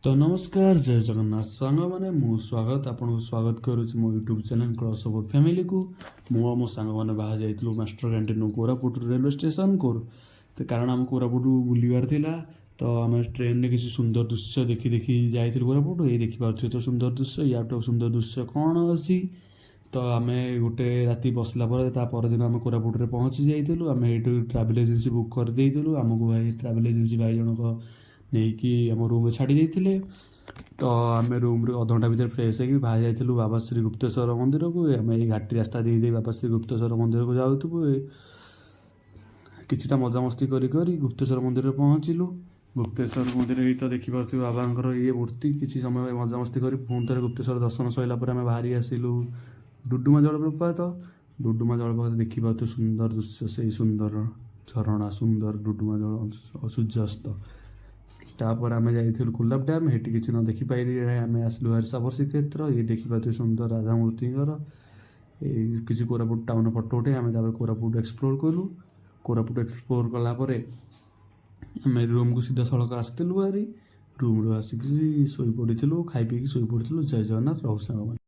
तो नमस्कार जय जगन्नाथ सांग मैंने स्वागत आपको स्वागत करुच्ची मो YouTube channel cross over family को मु मो सांग मैंने बाहर जाइलु master canteen Koraput railway station को तो कारण आम कोरापुट बुलवार थिला तो आम ट्रेन में किसी सुंदर दृश्य देखी देखी जाइल कोरापुट ये देखिपे तो सुंदर दृश्य या सुंदर दृश्य कौन अच्छी तो आम गोटे राति बसला परदिन आम कोरापुट में पहुँची जाइलु आम ये ट्रावेल एजेंसी बुक करदेलु आमको भाई ट्रावेल एजेंसी भाई जनक नहीं कि आम रूम छाड़ी देते तो आम रूम अधघंटा भर फ्रेश हो बाहर जाइलु बाबा श्री गुप्तेश्वर मंदिर को आम ये घाटी रास्ता दे बाबा श्री गुप्तेश्वर मंदिर को जाऊँ किछिटा मजामस्ती करी गुप्तेश्वर मंदिर में पहुँचलु गुप्तेश्वर मंदिर ही तो देखिपे बाबा ये मूर्ति किसी समय मजामस्ती कर पुणी थे गुप्तेश्वर दर्शन सरला आम बाहरी आसिलु डुडुमा जलप्रपात डुडुमा जलप्रपात देखिपे सुंदर दृश्य से सुंदर झरणा सुंदर डुडुमा जल सूर्यास्त तापर आम जाइलु कुलाब डैम हेटी किसी न देखिपारे आम आसलु हरसापर श्रीक्षेत्र ये देखिपे सुंदर राधा मूर्ति किसी कोरापुट टाउन फटो उठे आम कोरापुट एक्सप्लोर कलु कोरापुट एक्सप्लोर कलापर आम रूम को सीधा सड़क आसलु भारी रूम आसिक शोपड़ू खाई पी शोपड़ू जय जगन्नाथ रहु सागर।